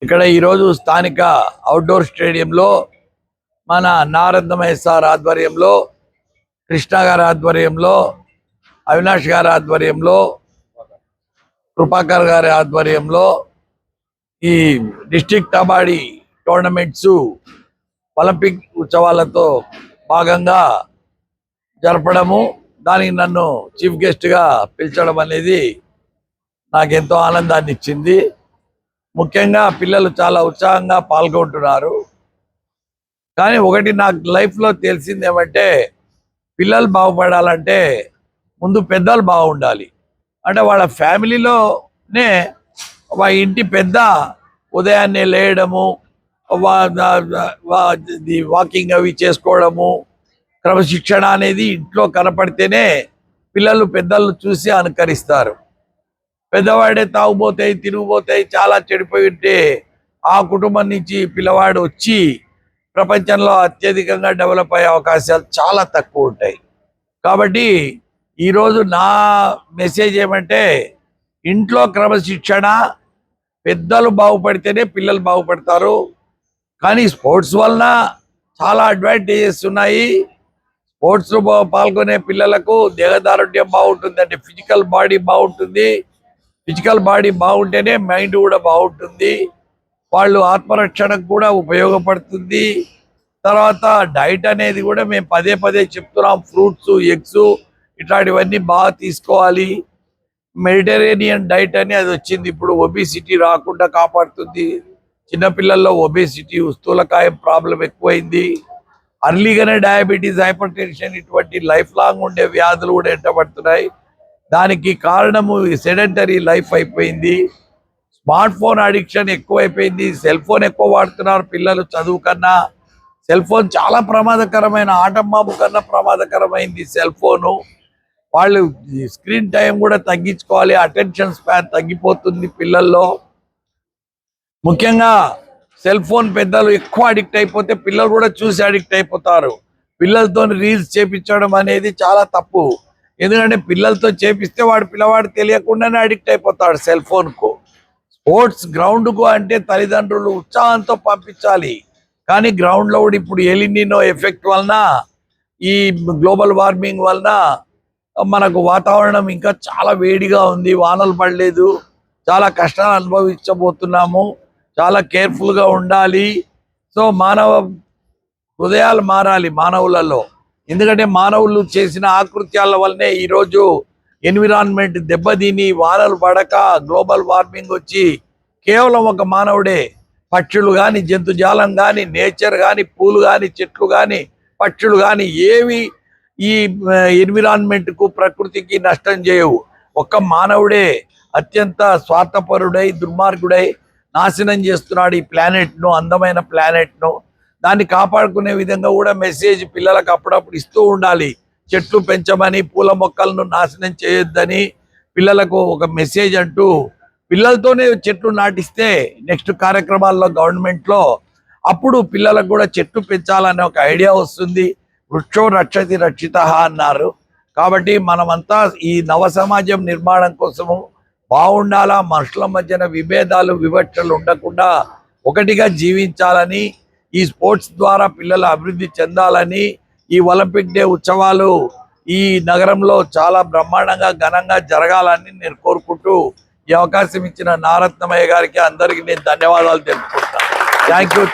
ఇక్కడ ఈరోజు స్థానిక అవుట్డోర్ స్టేడియంలో మన నారదమయ్య సార్ ఆధ్వర్యంలో, కృష్ణ గారి ఆధ్వర్యంలో, అవినాష్ గారి ఆధ్వర్యంలో, కృపాకర్ గారి ఆధ్వర్యంలో ఈ డిస్ట్రిక్ట్ కబడ్డీ టోర్నమెంట్స్ ఒలింపిక్ ఉత్సవాలతో భాగంగా జరపడము, దానికి నన్ను చీఫ్ గెస్ట్గా పిలిచడం అనేది నాకెంతో ఆనందాన్ని ఇచ్చింది. ముఖ్యంగా పిల్లలు చాలా ఉత్సాహంగా పాల్గొంటున్నారు. కానీ ఒకటి నాకు లైఫ్లో తెలిసింది ఏమంటే, పిల్లలు బాగుపడాలంటే ముందు పెద్దలు బాగుండాలి. అంటే వాళ్ళ ఫ్యామిలీలోనే ఇంటి పెద్ద ఉదయాన్నే లేయడము, వాకింగ్ అవి చేసుకోవడము, క్రమశిక్షణ అనేది ఇంట్లో కనపడితేనే పిల్లలు పెద్దలు చూసి అనుకరిస్తారు. పెద్దవాడే తాగుపోతాయి, తిరిగిపోతాయి, చాలా చెడిపోయి ఉంటే ఆ కుటుంబం నుంచి పిల్లవాడు వచ్చి ప్రపంచంలో అత్యధికంగా డెవలప్ అయ్యే అవకాశాలు చాలా తక్కువ ఉంటాయి. కాబట్టి ఈరోజు నా మెసేజ్ ఏమంటే, ఇంట్లో క్రమశిక్షణ, పెద్దలు బాగుపడితేనే పిల్లలు బాగుపడతారు. కానీ స్పోర్ట్స్ వలన చాలా అడ్వాంటేజెస్ ఉన్నాయి. స్పోర్ట్స్లో పాల్గొనే పిల్లలకు దేహదారుఢ్యం బాగుంటుంది, అంటే ఫిజికల్ బాడీ బాగుంటుంది. ఫిజికల్ బాడీ బాగుంటేనే మైండ్ కూడా బాగుంటుంది. వాళ్ళు ఆత్మరక్షణకు కూడా ఉపయోగపడుతుంది. తర్వాత డైట్ అనేది కూడా మేము పదే పదే చెప్తున్నాం, ఫ్రూట్స్, ఎగ్స్ ఇట్లాంటివన్నీ బాగా తీసుకోవాలి. మెడిటరేనియన్ డైట్ అని అది వచ్చింది, ఇప్పుడు ఒబేసిటీ రాకుండా కాపాడుతుంది. చిన్నపిల్లల్లో ఒబేసిటీ, స్థూలకాయం ప్రాబ్లం ఎక్కువైంది. అర్లీగానే డయాబెటీస్, హైపర్ టెన్షన్ ఇటువంటి లైఫ్ లాంగ్ ఉండే వ్యాధులు కూడా ఎంటబడుతున్నాయి. దానికి కారణము సెడెంటరీ లైఫ్ అయిపోయింది. స్మార్ట్ ఫోన్ అడిక్షన్ ఎక్కువైపోయింది. సెల్ ఫోన్ ఎక్కువ వాడుతున్నారు పిల్లలు చదువు కన్నా. సెల్ ఫోన్ చాలా ప్రమాదకరమైన, ఆటం బాంబు కన్నా ప్రమాదకరమైంది సెల్ ఫోను. వాళ్ళు స్క్రీన్ టైం కూడా తగ్గించుకోవాలి. అటెన్షన్ స్పాన్ తగ్గిపోతుంది పిల్లల్లో. ముఖ్యంగా సెల్ ఫోన్ పెద్దలు ఎక్కువ అడిక్ట్ అయిపోతే పిల్లలు కూడా చూసి అడిక్ట్ అయిపోతారు. పిల్లలతో రీల్స్ చేపించడం అనేది చాలా తప్పు. ఎందుకంటే పిల్లలతో చేపిస్తే పిల్లవాడు తెలియకుండానే అడిక్ట్ అయిపోతాడు సెల్ ఫోన్కు. స్పోర్ట్స్ గ్రౌండ్కు అంటే తల్లిదండ్రులు ఉత్సాహంతో పంపించాలి. కానీ గ్రౌండ్లో కూడా ఇప్పుడు ఎలినినో ఎఫెక్ట్ వలన, ఈ గ్లోబల్ వార్మింగ్ వలన మనకు వాతావరణం ఇంకా చాలా వేడిగా ఉంది, వానలు పడలేదు, చాలా కష్టాలు అనుభవించబోతున్నాము. చాలా కేర్ఫుల్గా ఉండాలి. సో మానవ హృదయాలు మారాలి మానవులలో. ఎందుకంటే మానవులు చేసిన ఆకృత్యాల వల్లనే ఈరోజు ఎన్విరాన్మెంట్ దెబ్బతిని, వానలు పడక, గ్లోబల్ వార్మింగ్ వచ్చి కేవలం ఒక మానవుడే, పక్షులు కానీ, జంతుజాలం కానీ, నేచర్ కానీ, పూలు కానీ, చెట్లు కానీ, పక్షులు కానీ ఏవి ఈ ఎన్విరాన్మెంట్కు, ప్రకృతికి నష్టం చేయవు. ఒక్క మానవుడే అత్యంత స్వార్థపరుడై, దుర్మార్గుడై నాశనం చేస్తున్నాడు ఈ ప్లానెట్ను, అందమైన ప్లానెట్ను. దాన్ని కాపాడుకునే విధంగా కూడా మెసేజ్ పిల్లలకు అప్పుడప్పుడు ఇస్తూ ఉండాలి. చెట్లు పెంచమని, పూల మొక్కలను నాశనం చేయొద్దని పిల్లలకు ఒక మెసేజ్ అంటూ పిల్లలతోనే చెట్లు నాటిస్తే నెక్స్ట్ కార్యక్రమాల్లో గవర్నమెంట్లో అప్పుడు పిల్లలకు కూడా చెట్లు పెంచాలనే ఒక ఐడియా వస్తుంది. వృక్షో రక్షతి రక్షిత అన్నారు. కాబట్టి మనమంతా ఈ నవ సమాజం నిర్మాణం కోసము బాగుండాలా, మనుషుల మధ్యన విభేదాలు, వివక్షలు ఉండకుండా ఒకటిగా జీవించాలని, ఈ స్పోర్ట్స్ ద్వారా పిల్లలు అభివృద్ధి చెందాలని, ఈ ఒలింపిక్ డే ఉత్సవాలు ఈ నగరంలో చాలా బ్రహ్మాండంగా ఘనంగా జరగాలని నేను కోరుకుంటూ ఈ అవకాశం ఇచ్చిన నారత్నమయ్య గారికి అందరికీ నేను ధన్యవాదాలు తెలుపుకుంటాను. Thank you.